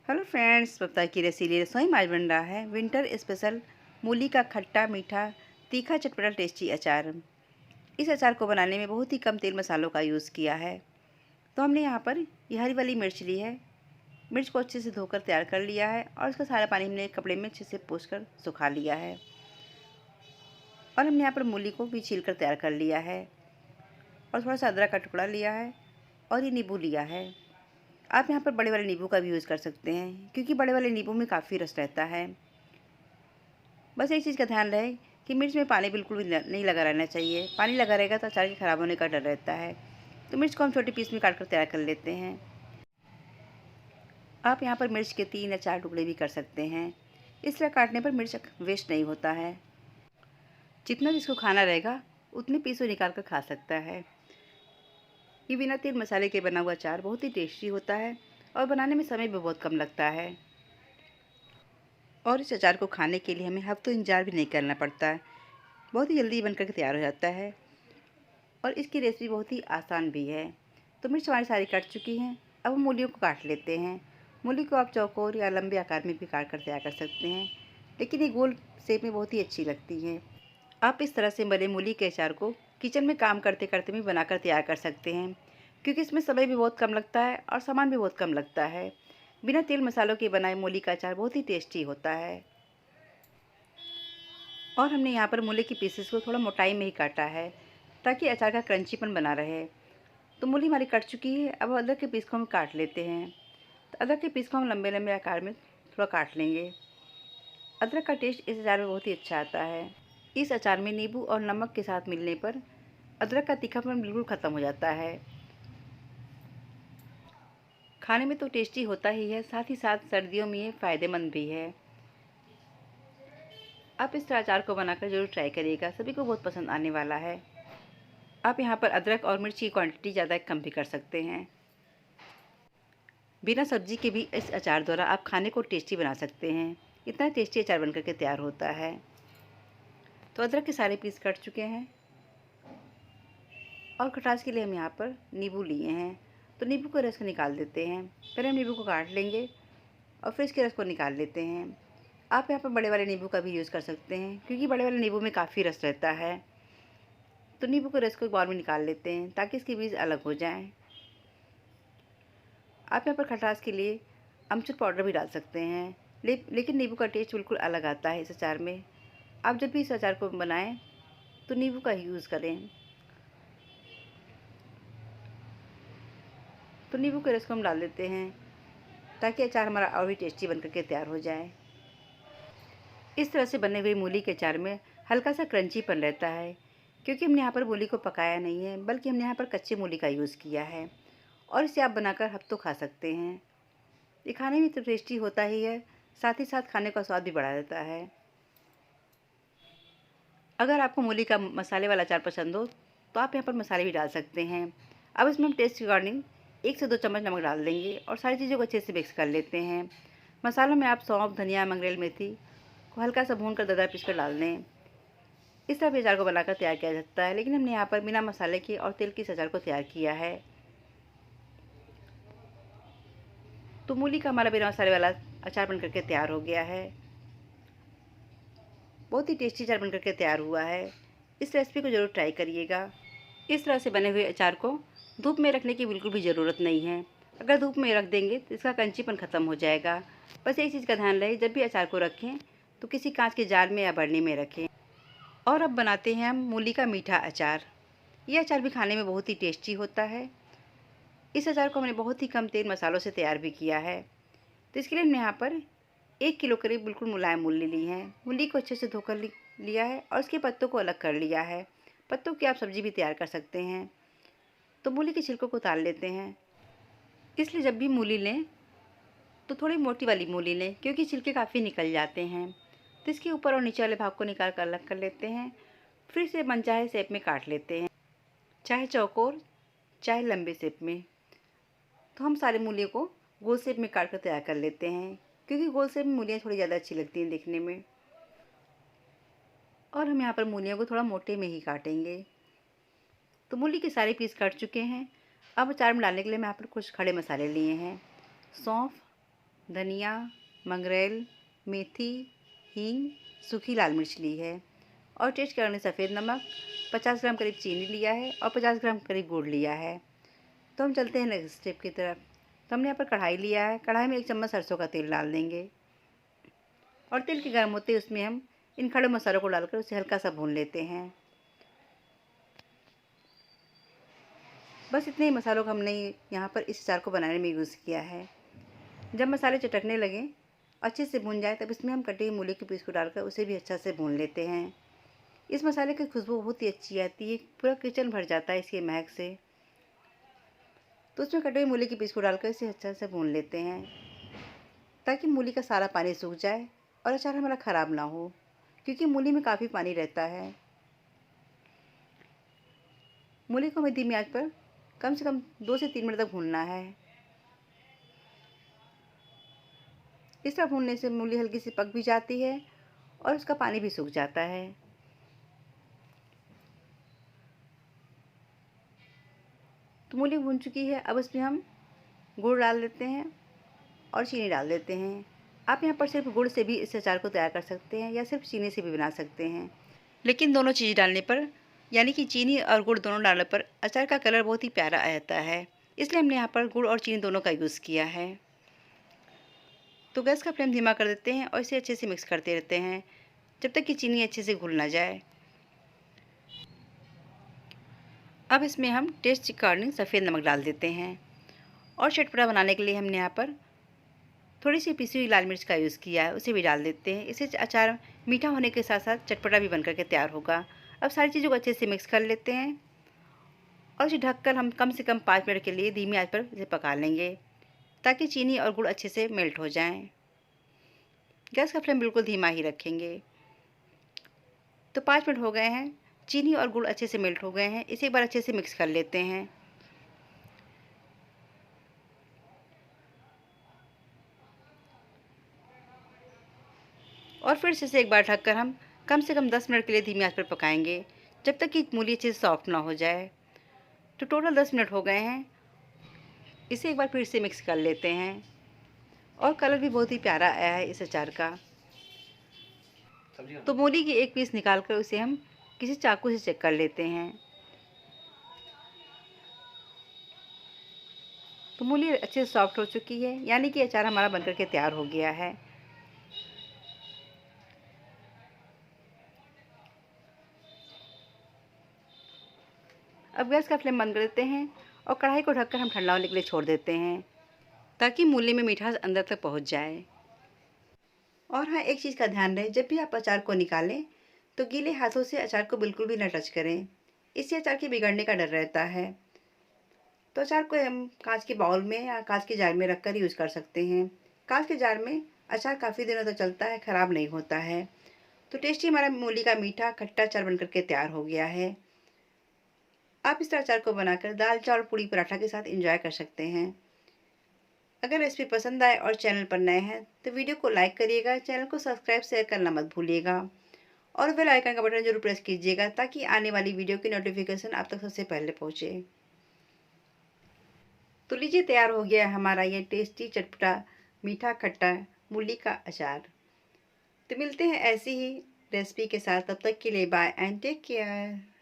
Hello friends, पता की रसीली रसोई में आज बन रहा है विंटर स्पेशल मूली का खट्टा मीठा तीखा चटपटा टेस्टी अचार। इस अचार को बनाने में बहुत ही कम तेल मसालों का यूज़ किया है। तो हमने यहाँ पर ये हरी वाली मिर्च ली है। मिर्च को अच्छे से धोकर तैयार कर लिया है और उसका सारा पानी हमने एक कपड़े में अच्छे से पोंछ कर सुखा लिया है। और हमने यहाँ पर मूली को भी छील कर तैयार कर लिया है और थोड़ा सा अदरक का टुकड़ा लिया है और ये नींबू लिया है। आप यहाँ पर बड़े वाले नींबू का भी यूज़ कर सकते हैं क्योंकि बड़े वाले नींबू में काफ़ी रस रहता है। बस एक चीज़ का ध्यान रहे कि मिर्च में पानी बिल्कुल भी नहीं लगा रहना चाहिए। पानी लगा रहेगा तो अचार के ख़राब होने का डर रहता है। तो मिर्च को हम छोटे पीस में काट कर तैयार कर लेते हैं। आप यहाँ पर मिर्च के 3 या 4 टुकड़े भी कर सकते हैं। इस तरह काटने पर मिर्च वेस्ट नहीं होता है। जितना जिसको खाना रहेगा उतने पीसों निकाल कर खा सकता है। ये बिना तेल मसाले के बना हुआ अचार बहुत ही टेस्टी होता है और बनाने में समय भी बहुत कम लगता है। और इस अचार को खाने के लिए हमें हफ्तों इंतजार भी नहीं करना पड़ता है। बहुत ही जल्दी बनकर के तैयार हो जाता है और इसकी रेसिपी बहुत ही आसान भी है। तो मिर्च हमारी सारी कट चुकी हैं। अब हम मूलियों को काट लेते हैं। मूली को आप चौकोर या लंबे आकार में भी काट कर तैयार कर सकते हैं, लेकिन ये गोल शेप में बहुत ही अच्छी लगती हैं। आप इस तरह से बने मूली के अचार को किचन में काम करते करते भी बनाकर तैयार कर सकते हैं, क्योंकि इसमें समय भी बहुत कम लगता है और सामान भी बहुत कम लगता है। बिना तेल मसालों के बनाए मूली का अचार बहुत ही टेस्टी होता है। और हमने यहाँ पर मूली की पीसेस को थोड़ा मोटाई में ही काटा है ताकि अचार का क्रंचीपन बना रहे। तो मूली हमारी कट चुकी है। अब अदरक के पीस को हम काट लेते हैं। तो अदरक के पीस को हम लंबे लंबे आकार में थोड़ा काट लेंगे। अदरक का टेस्ट इस अचार में बहुत ही अच्छा आता है। इस अचार में नींबू और नमक के साथ मिलने पर अदरक का तीखापन बिल्कुल ख़त्म हो जाता है। खाने में तो टेस्टी होता ही है, साथ ही साथ सर्दियों में ये फ़ायदेमंद भी है। आप इस अचार को बनाकर ज़रूर ट्राई करिएगा, सभी को बहुत पसंद आने वाला है। आप यहाँ पर अदरक और मिर्च की क्वांटिटी ज़्यादा कम भी कर सकते हैं। बिना सब्जी के भी इस अचार द्वारा आप खाने को टेस्टी बना सकते हैं। इतना टेस्टी अचार बनकर के तैयार होता है। तो अदरक के सारे पीस कट चुके हैं और खटास के लिए हम यहाँ पर नींबू लिए हैं। तो नींबू के रस को निकाल देते हैं। पहले हम नींबू को काट लेंगे और फिर इसके रस को निकाल लेते हैं। आप यहाँ पर बड़े वाले नींबू का भी यूज़ कर सकते हैं, क्योंकि बड़े वाले नींबू में काफ़ी रस रहता है। तो नींबू के रस को एक बाउल में निकाल लेते हैं ताकि इसके बीज अलग हो जाएं। आप यहाँ पर खटास के लिए अमचूर पाउडर भी डाल सकते हैं, लेकिन नींबू का टेस्ट बिल्कुल अलग आता है इस अचार में। आप जब भी इस अचार को बनाएं तो नींबू का ही यूज़ करें। तो नींबू के रस को हम डाल देते हैं ताकि अचार हमारा और भी टेस्टी बनकर के तैयार हो जाए। इस तरह से बने हुए मूली के अचार में हल्का सा क्रंचीपन रहता है, क्योंकि हमने यहाँ पर मूली को पकाया नहीं है, बल्कि हमने यहाँ पर कच्चे मूली का यूज़ किया है। और इसे आप बनाकर हफ्तों खा सकते हैं। ये खाने में तो टेस्टी होता ही है, साथ ही साथ खाने का स्वाद भी बढ़ा देता है। अगर आपको मूली का मसाले वाला अचार पसंद हो तो आप यहाँ पर मसाले भी डाल सकते हैं। अब इसमें हम टेस्ट के अकॉर्डिंग 1 से 2 चम्मच नमक डाल देंगे और सारी चीज़ों को अच्छे से मिक्स कर लेते हैं। मसालों में आप सौंफ, धनिया, मंगरेल मेथी को हल्का सा भून कर दरदरा पीस कर डाल दें। इस तरह भी अचार को बनाकर तैयार किया जा सकता है, लेकिन हमने यहाँ पर बिना मसाले के और तेल के इस अचार को तैयार किया है। तो मूली का हमारा बिना मसाले वाला अचार बन करके तैयार हो गया है। बहुत ही टेस्टी अचार बनकर के तैयार हुआ है। इस रेसिपी को ज़रूर ट्राई करिएगा। इस तरह से बने हुए अचार को धूप में रखने की बिल्कुल भी ज़रूरत नहीं है। अगर धूप में रख देंगे तो इसका कंचीपन ख़त्म हो जाएगा। बस एक चीज़ का ध्यान रहे, जब भी अचार को रखें तो किसी कांच के जार में या बरनी में रखें। और अब बनाते हैं हम मूली का मीठा अचार। यह अचार भी खाने में बहुत ही टेस्टी होता है। इस अचार को हमने बहुत ही कम तेल मसालों से तैयार भी किया है। तो इसके लिए हमने यहाँ पर 1 किलो करीब बिल्कुल मुलायम मूली ली है। मूली को अच्छे से धोकर लिया है और उसके पत्तों को अलग कर लिया है। पत्तों की आप सब्जी भी तैयार कर सकते हैं। तो मूली के छिलकों को उतार लेते हैं। इसलिए जब भी मूली लें तो थोड़ी मोटी वाली मूली लें, क्योंकि छिलके काफ़ी निकल जाते हैं। तो इसके ऊपर और नीचे वाले भाग को निकाल कर अलग कर लेते हैं। फिर इसे मनचाहे शेप में काट लेते हैं, चाहे चौकोर चाहे लंबे शेप में। तो हम सारे मूलियों को गोल शेप में काट कर तैयार कर लेते हैं, क्योंकि गोल शेप में मूलियाँ थोड़ी ज़्यादा अच्छी लगती हैं देखने में। और हम यहाँ पर मूलियों को थोड़ा मोटे में ही काटेंगे। तो मूली के सारे पीस कट चुके हैं। अब अचार में डालने के लिए मैं यहाँ पर कुछ खड़े मसाले लिए हैं। सौंफ, धनिया, मंगरेल, मेथी, हींग, सूखी लाल मिर्च ली है और टेस्ट करने सफ़ेद नमक, 50 ग्राम करीब चीनी लिया है और 50 ग्राम करीब गुड़ लिया है। तो हम चलते हैं नेक्स्ट स्टेप की तरफ। तो हमने यहाँ पर कढ़ाई लिया है, कढ़ाई में 1 चम्मच सरसों का तेल डाल देंगे और तेल के गर्म होते ही उसमें हम इन खड़े मसालों को डालकर उसे हल्का सा भून लेते हैं। बस इतने ही मसालों को हमने यहाँ पर इस अचार को बनाने में यूज़ किया है। जब मसाले चटकने लगें, अच्छे से भून जाए, तब इसमें हम कटी हुई मूली के पीस को डालकर उसे भी अच्छा से भून लेते हैं। इस मसाले की खुशबू बहुत ही अच्छी आती है, पूरा किचन भर जाता है इसकी महक से। तो उसमें कटी हुई मूली के पीस को डालकर इसे अच्छा से भून लेते हैं ताकि मूली का सारा पानी सूख जाए और अचार हमारा ख़राब ना हो, क्योंकि मूली में काफ़ी पानी रहता है। मूली को हमें धीमी आंच पर कम से कम 2 से 3 मिनट तक भूनना है। इस तरह भूनने से मूली हल्की सी पक भी जाती है और उसका पानी भी सूख जाता है। तो मूली भून चुकी है, अब इसमें हम गुड़ डाल देते हैं और चीनी डाल देते हैं। आप यहाँ पर सिर्फ गुड़ से भी इस अचार को तैयार कर सकते हैं या सिर्फ चीनी से भी बना सकते हैं, लेकिन दोनों चीज़ डालने पर, यानी कि चीनी और गुड़ दोनों डालने पर अचार का कलर बहुत ही प्यारा आता है। इसलिए हमने यहाँ पर गुड़ और चीनी दोनों का यूज़ किया है। तो गैस का फ्लेम धीमा कर देते हैं और इसे अच्छे से मिक्स करते रहते हैं जब तक कि चीनी अच्छे से घुल ना जाए। अब इसमें हम टेस्ट के अकॉर्डिंग सफ़ेद नमक डाल देते हैं और चटपटा बनाने के लिए हमने यहाँ पर थोड़ी सी पिसी हुई लाल मिर्च का यूज़ किया है, उसे भी डाल देते हैं। इससे अचार मीठा होने के साथ साथ चटपटा भी बनकर के तैयार होगा। अब सारी चीज़ों को अच्छे से मिक्स कर लेते हैं और इसे ढककर हम कम से कम 5 मिनट के लिए धीमी आंच पर इसे पका लेंगे ताकि चीनी और गुड़ अच्छे से मेल्ट हो जाएं। गैस का फ्लेम बिल्कुल धीमा ही रखेंगे। तो 5 मिनट हो गए हैं, चीनी और गुड़ अच्छे से मेल्ट हो गए हैं। इसे एक बार अच्छे से मिक्स कर लेते हैं। और फिर से एक बार ढककर हम कम से कम 10 मिनट के लिए धीमी आंच पर पकाएंगे जब तक कि मूली अच्छे से सॉफ्ट ना हो जाए। तो टोटल 10 मिनट हो गए हैं। इसे एक बार फिर से मिक्स कर लेते हैं और कलर भी बहुत ही प्यारा आया है इस अचार का। तो मूली की एक पीस निकाल कर उसे हम किसी चाकू से चेक कर लेते हैं। तो मूली अच्छे से सॉफ्ट हो चुकी है, यानी कि अचार हमारा बनकर के तैयार हो गया है। अब गैस का फ्लेम बंद कर देते हैं और कढ़ाई को ढककर हम ठंडा होने के लिए छोड़ देते हैं ताकि मूली में मिठास अंदर तक पहुंच जाए। और हाँ, एक चीज़ का ध्यान रहे, जब भी आप अचार को निकालें तो गीले हाथों से अचार को बिल्कुल भी न टच करें, इससे अचार के बिगड़ने का डर रहता है। तो अचार को हम कांच के बाउल में या कांच के जार में रखकर यूज़ कर सकते हैं। कांच के जार में अचार काफ़ी दिनों तक चलता है, ख़राब नहीं होता है। तो टेस्टी हमारा मूली का मीठा खट्टा अचार बनकर के तैयार हो गया है। आप इस तरह अचार को बनाकर दाल, चावल, पूड़ी, पराठा के साथ एंजॉय कर सकते हैं। अगर रेसिपी पसंद आए और चैनल पर नए हैं तो वीडियो को लाइक करिएगा, चैनल को सब्सक्राइब शेयर करना मत भूलिएगा और बेल आइकन का बटन जरूर प्रेस कीजिएगा ताकि आने वाली वीडियो की नोटिफिकेशन आप तक सबसे पहले पहुँचे। तो लीजिए, तैयार हो गया हमारा ये टेस्टी चटपटा मीठा खट्टा मूली का अचार। तो मिलते हैं ऐसी ही रेसिपी के साथ, तब तक के लिए बाय एंड टेक केयर।